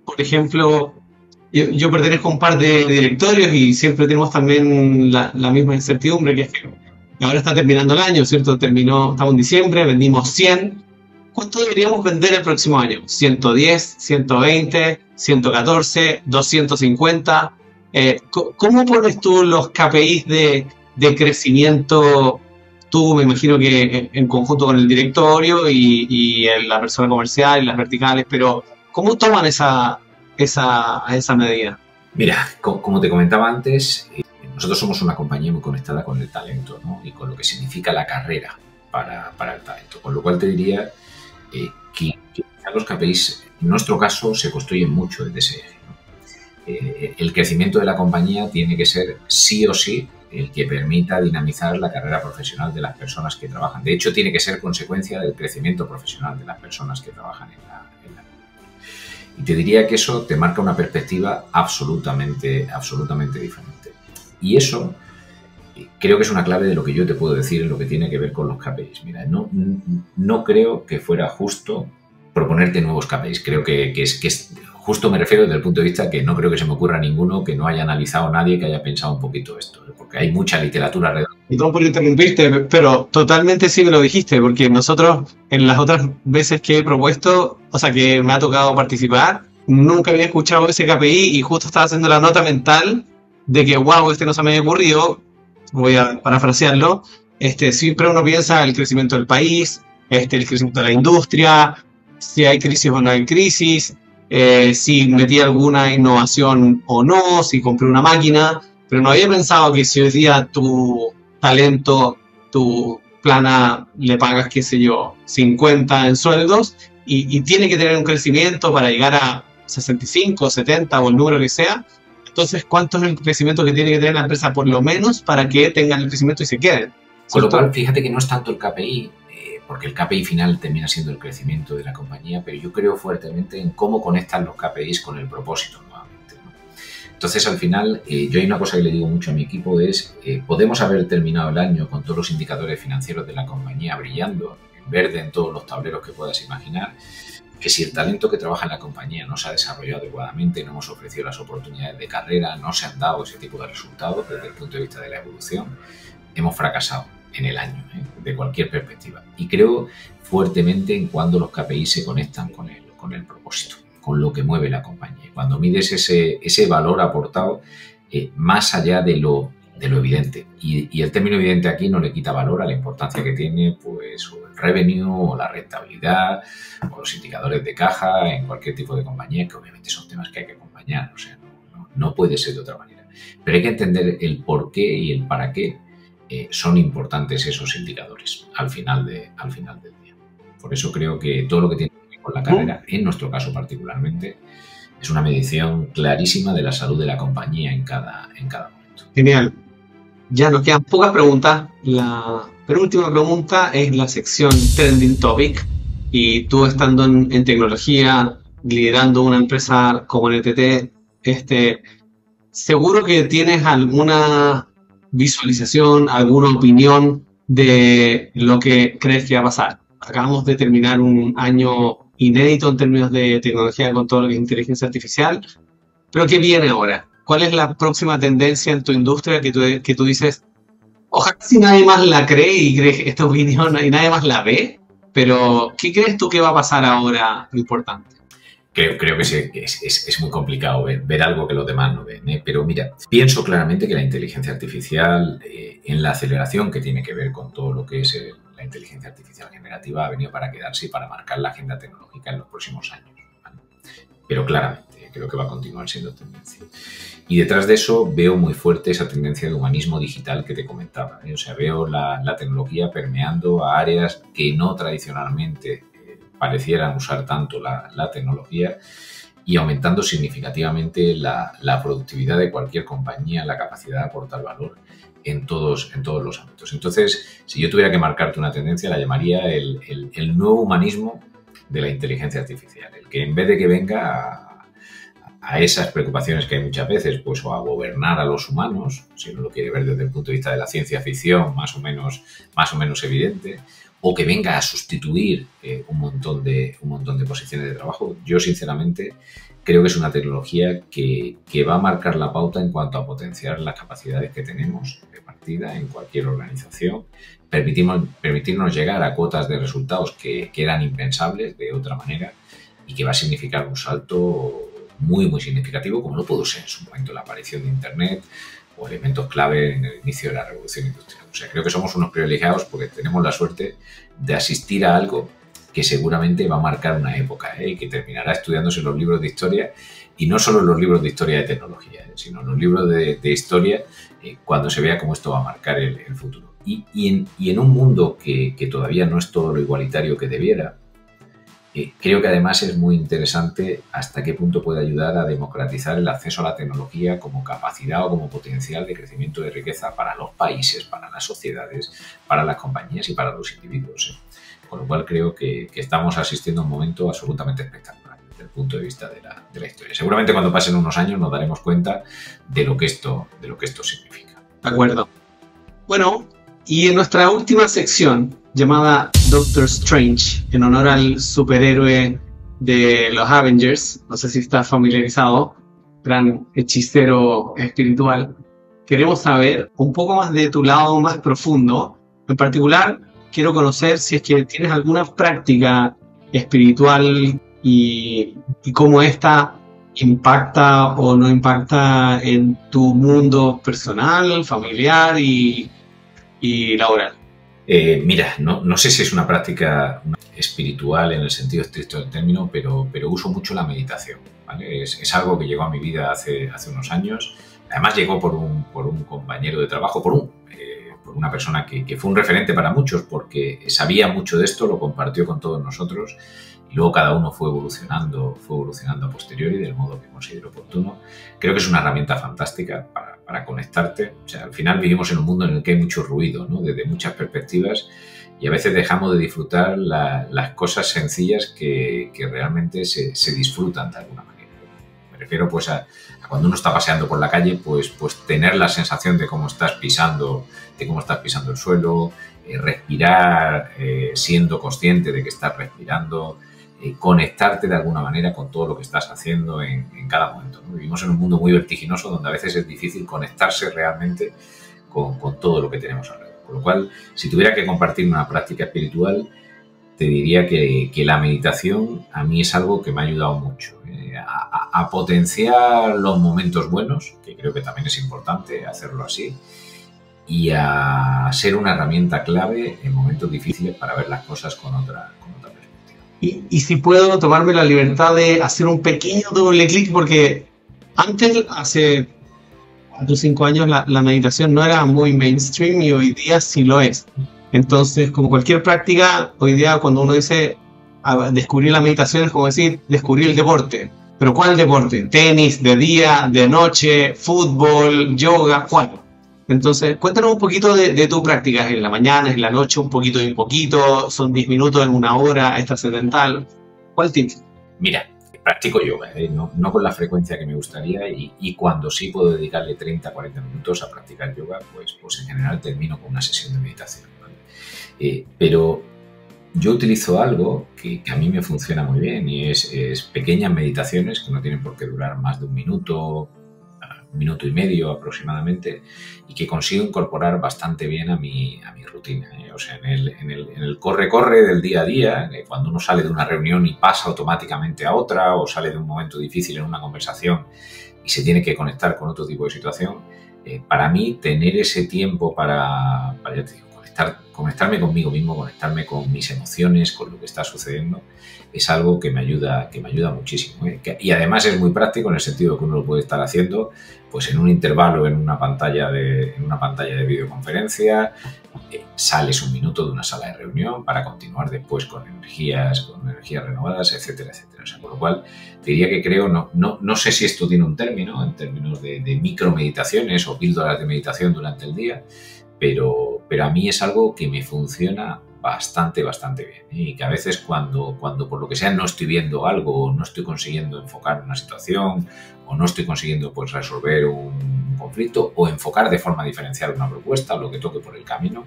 por ejemplo, yo pertenezco a un par de directorios y siempre tenemos también la misma incertidumbre, que es que ahora está terminando el año, ¿cierto? Estamos en diciembre, vendimos 100. ¿Cuánto deberíamos vender el próximo año? ¿110, 120, 114, 250? ¿Cómo pones tú los KPIs de crecimiento? Tú me imagino que en conjunto con el directorio y la persona comercial y las verticales, pero ¿cómo toman esa medida? Mira, como te comentaba antes, nosotros somos una compañía muy conectada con el talento, ¿no? Y con lo que significa la carrera para el talento. Con lo cual te diría que los KPIs, en nuestro caso, se construyen mucho desde ese eje, ¿no? El crecimiento de la compañía tiene que ser sí o sí el que permita dinamizar la carrera profesional de las personas que trabajan. De hecho, tiene que ser consecuencia del crecimiento profesional de las personas que trabajan en la y te diría que eso te marca una perspectiva absolutamente diferente. Y eso creo que es una clave de lo que yo te puedo decir en lo que tiene que ver con los KPIs. Mira, no creo que fuera justo proponerte nuevos KPIs. Creo que es justo, me refiero desde el punto de vista que no creo que se me ocurra ninguno que no haya analizado nadie que haya pensado un poquito esto, porque hay mucha literatura alrededor. Perdón por interrumpirte, pero totalmente sí me lo dijiste, porque nosotros en las otras veces que he propuesto, o sea, que me ha tocado participar, nunca había escuchado ese KPI y justo estaba haciendo la nota mental de que, wow, no se me había ocurrido. Voy a parafrasearlo. Siempre uno piensa el crecimiento del país, el crecimiento de la industria, si hay crisis o no hay crisis, si metí alguna innovación o no, si compré una máquina, pero no había pensado que si hoy día tu talento, tu plana le pagas, qué sé yo, 50 en sueldos y tiene que tener un crecimiento para llegar a 65, 70 o el número que sea. Entonces, ¿cuánto es el crecimiento que tiene que tener la empresa por lo menos para que tengan el crecimiento y se queden? Con lo cual, fíjate que no es tanto el KPI, porque el KPI final termina siendo el crecimiento de la compañía, pero yo creo fuertemente en cómo conectan los KPIs con el propósito nuevamente, ¿no? Entonces, al final, yo hay una cosa que le digo mucho a mi equipo es, podemos haber terminado el año con todos los indicadores financieros de la compañía brillando, en verde en todos los tableros que puedas imaginar, que si el talento que trabaja en la compañía no se ha desarrollado adecuadamente, no hemos ofrecido las oportunidades de carrera, no se han dado ese tipo de resultados desde el punto de vista de la evolución, hemos fracasado en el año, de cualquier perspectiva. Y creo fuertemente en cuando los KPI se conectan con el propósito, con lo que mueve la compañía. Cuando mides ese valor aportado más allá de lo evidente. Y el término evidente aquí no le quita valor a la importancia que tiene pues o el revenue o la rentabilidad o los indicadores de caja en cualquier tipo de compañía, que obviamente son temas que hay que acompañar, o sea, no puede ser de otra manera. Pero hay que entender el por qué y el para qué son importantes esos indicadores al final del día. Por eso creo que todo lo que tiene que con la carrera, en nuestro caso particularmente, es una medición clarísima de la salud de la compañía en cada momento. Genial. Ya nos quedan pocas preguntas. La penúltima pregunta es la sección Trending Topic. Y tú estando en tecnología, liderando una empresa como NTT, seguro que tienes alguna visualización, alguna opinión de lo que crees que va a pasar. Acabamos de terminar un año inédito en términos de tecnología con todo lo que es inteligencia artificial. Pero ¿qué viene ahora? ¿Cuál es la próxima tendencia en tu industria que tú dices, ojalá si nadie más la cree y cree esta opinión y nadie más la ve? Pero ¿qué crees tú que va a pasar ahora importante? Creo que es muy complicado ver algo que los demás no ven, ¿eh? Pero mira, pienso claramente que la inteligencia artificial, en la aceleración que tiene que ver con todo lo que es la inteligencia artificial generativa, ha venido para quedarse y para marcar la agenda tecnológica en los próximos años, ¿vale? Pero claramente creo que va a continuar siendo tendencia. Y detrás de eso veo muy fuerte esa tendencia de humanismo digital que te comentaba, ¿eh? O sea, veo la tecnología permeando a áreas que no tradicionalmente parecieran usar tanto la tecnología y aumentando significativamente la productividad de cualquier compañía, la capacidad de aportar valor en todos los ámbitos. Entonces, si yo tuviera que marcarte una tendencia, la llamaría el nuevo humanismo de la inteligencia artificial, el que en vez de que venga a esas preocupaciones que hay muchas veces, pues o a gobernar a los humanos, si uno lo quiere ver desde el punto de vista de la ciencia ficción, más o menos evidente, o que venga a sustituir un montón de posiciones de trabajo. Yo, sinceramente, creo que es una tecnología que va a marcar la pauta en cuanto a potenciar las capacidades que tenemos de partida en cualquier organización, permitirnos llegar a cuotas de resultados que eran impensables de otra manera y que va a significar un salto muy, muy significativo, como no pudo ser en su momento la aparición de Internet o elementos clave en el inicio de la revolución industrial. O sea, creo que somos unos privilegiados porque tenemos la suerte de asistir a algo que seguramente va a marcar una época, y que terminará estudiándose en los libros de historia, y no solo en los libros de historia de tecnología, sino en los libros de historia, cuando se vea cómo esto va a marcar el futuro. Y en un mundo que todavía no es todo lo igualitario que debiera, creo que además es muy interesante hasta qué punto puede ayudar a democratizar el acceso a la tecnología como capacidad o como potencial de crecimiento de riqueza para los países, para las sociedades, para las compañías y para los individuos. Con lo cual creo que estamos asistiendo a un momento absolutamente espectacular desde el punto de vista de la historia. Seguramente cuando pasen unos años nos daremos cuenta de lo que esto significa. De acuerdo. Bueno, y en nuestra última sección, llamada Doctor Strange, en honor al superhéroe de los Avengers, no sé si estás familiarizado, gran hechicero espiritual, queremos saber un poco más de tu lado más profundo. En particular, quiero conocer si es que tienes alguna práctica espiritual y cómo esta impacta o no impacta en tu mundo personal, familiar y laboral. Mira, no sé si es una práctica espiritual en el sentido estricto del término, pero uso mucho la meditación, ¿vale? Es algo que llegó a mi vida hace unos años. Además llegó por un compañero de trabajo, por una persona que fue un referente para muchos porque sabía mucho de esto, lo compartió con todos nosotros y luego cada uno fue evolucionando a posteriori del modo que considero oportuno. Creo que es una herramienta fantástica para conectarte. O sea, al final vivimos en un mundo en el que hay mucho ruido, ¿no? Desde muchas perspectivas, y a veces dejamos de disfrutar las cosas sencillas que realmente se disfrutan de alguna manera. Me refiero pues a cuando uno está paseando por la calle, pues tener la sensación de cómo estás pisando el suelo, respirar siendo consciente de que estás respirando, conectarte de alguna manera con todo lo que estás haciendo en cada momento, ¿no? Vivimos en un mundo muy vertiginoso donde a veces es difícil conectarse realmente con todo lo que tenemos alrededor. Con lo cual, si tuviera que compartir una práctica espiritual, te diría que la meditación a mí es algo que me ha ayudado mucho a potenciar los momentos buenos, que creo que también es importante hacerlo así, y a ser una herramienta clave en momentos difíciles para ver las cosas con otra perspectiva. Y si puedo tomarme la libertad de hacer un pequeño doble clic, porque antes, hace 4 o 5 años, la meditación no era muy mainstream y hoy día sí lo es. Entonces, como cualquier práctica, hoy día cuando uno dice a descubrir la meditación es como decir, descubrir el deporte. ¿Pero cuál deporte? ¿Tenis, de día, de noche, fútbol, yoga? ¿Cuál? Entonces, cuéntanos un poquito de tu práctica, en la mañana, en la noche, un poquito y un poquito, son 10 minutos en una hora, trascendental. ¿Cuál tienes? Mira, practico yoga, no con la frecuencia que me gustaría y cuando sí puedo dedicarle 30, 40 minutos a practicar yoga, pues en general termino con una sesión de meditación, ¿vale? Pero yo utilizo algo que a mí me funciona muy bien y es pequeñas meditaciones que no tienen por qué durar más de un minuto y medio aproximadamente, y que consigo incorporar bastante bien a mi rutina. O sea, en el corre-corre del día a día, cuando uno sale de una reunión y pasa automáticamente a otra, o sale de un momento difícil en una conversación y se tiene que conectar con otro tipo de situación, para mí tener ese tiempo para ya te digo, conectarme conmigo mismo, conectarme con mis emociones, con lo que está sucediendo, es algo que me ayuda muchísimo, ¿eh? Y además es muy práctico en el sentido de que uno lo puede estar haciendo pues en un intervalo, en una pantalla de videoconferencia, sales un minuto de una sala de reunión para continuar después con energías renovadas, etcétera, etcétera. O sea, por lo cual te diría que creo, no sé si esto tiene un término en términos de micromeditaciones o píldoras de meditación durante el día, pero a mí es algo que me funciona bastante bien, ¿eh? Y que a veces cuando por lo que sea no estoy viendo algo, o no estoy consiguiendo enfocar una situación, o no estoy consiguiendo pues resolver un conflicto o enfocar de forma diferencial una propuesta, lo que toque por el camino,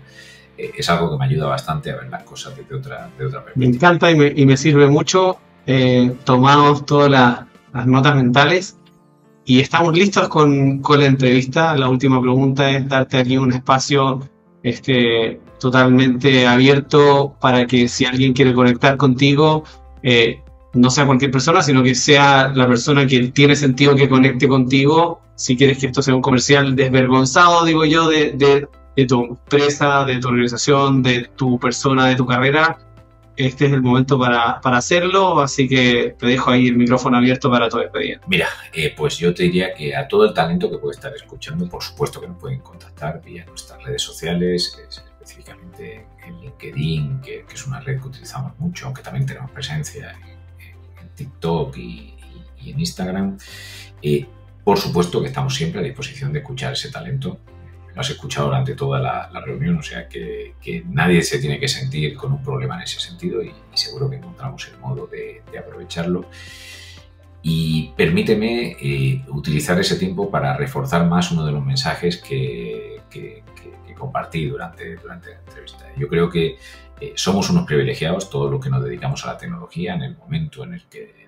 es algo que me ayuda bastante a ver las cosas desde otra perspectiva. Me encanta y me sirve mucho. Tomamos todas las notas mentales y estamos listos con la entrevista. La última pregunta es darte aquí un espacio totalmente abierto para que si alguien quiere conectar contigo, no sea cualquier persona, sino que sea la persona que tiene sentido que conecte contigo. Si quieres que esto sea un comercial desvergonzado, digo yo, de tu empresa, de tu organización, de tu persona, de tu carrera, este es el momento para hacerlo, así que te dejo ahí el micrófono abierto para tu despedida. Mira, pues yo te diría que a todo el talento que puede estar escuchando, por supuesto que nos pueden contactar vía nuestras redes sociales, específicamente en LinkedIn, que es una red que utilizamos mucho, aunque también tenemos presencia en TikTok y en Instagram. Por supuesto que estamos siempre a disposición de escuchar ese talento. Lo has escuchado durante toda la reunión, o sea que nadie se tiene que sentir con un problema en ese sentido y seguro que encontramos el modo de aprovecharlo. Y permíteme utilizar ese tiempo para reforzar más uno de los mensajes que compartí durante la entrevista. Yo creo que somos unos privilegiados todos los que nos dedicamos a la tecnología en el momento en el que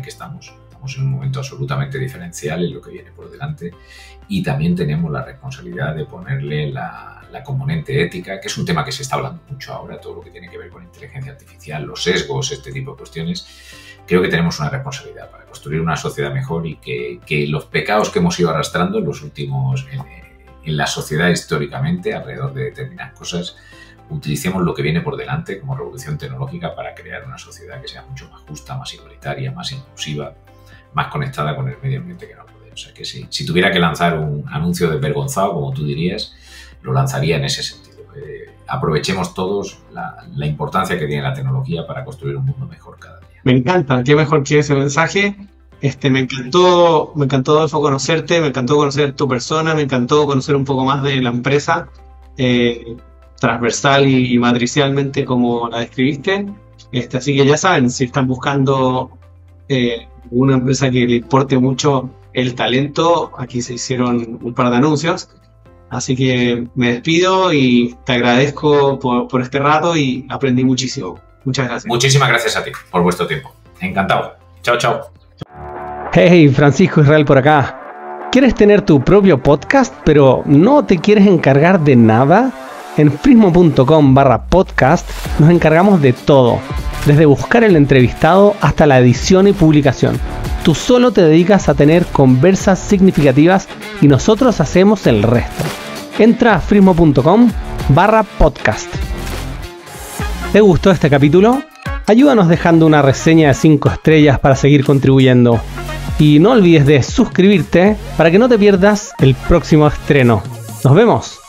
estamos. Estamos en un momento absolutamente diferencial en lo que viene por delante y también tenemos la responsabilidad de ponerle la componente ética, que es un tema que se está hablando mucho ahora, todo lo que tiene que ver con inteligencia artificial, los sesgos, este tipo de cuestiones. Creo que tenemos una responsabilidad para construir una sociedad mejor y que los pecados que hemos ido arrastrando en la sociedad históricamente alrededor de determinadas cosas, utilicemos lo que viene por delante como revolución tecnológica para crear una sociedad que sea mucho más justa, más igualitaria, más inclusiva, más conectada con el medio ambiente que nos rodea. O sea que si tuviera que lanzar un anuncio desvergonzado, como tú dirías, lo lanzaría en ese sentido. Aprovechemos todos la importancia que tiene la tecnología para construir un mundo mejor cada día. Me encanta, qué mejor que ese mensaje. Me encantó Adolfo conocerte, me encantó conocer tu persona, me encantó conocer un poco más de la empresa, transversal y matricialmente como la describiste. Así que ya saben, si están buscando una empresa que le importe mucho el talento, aquí se hicieron un par de anuncios. Así que me despido y te agradezco por este rato y aprendí muchísimo. Muchas gracias. Muchísimas gracias a ti por vuestro tiempo. Encantado. Chao, chao. Hey, Francisco Israel por acá. ¿Quieres tener tu propio podcast pero no te quieres encargar de nada? En frismo.com/podcast nos encargamos de todo, desde buscar el entrevistado hasta la edición y publicación. Tú solo te dedicas a tener conversas significativas y nosotros hacemos el resto. Entra a frismo.com/podcast. ¿Te gustó este capítulo? Ayúdanos dejando una reseña de 5 estrellas para seguir contribuyendo. Y no olvides de suscribirte para que no te pierdas el próximo estreno. ¡Nos vemos!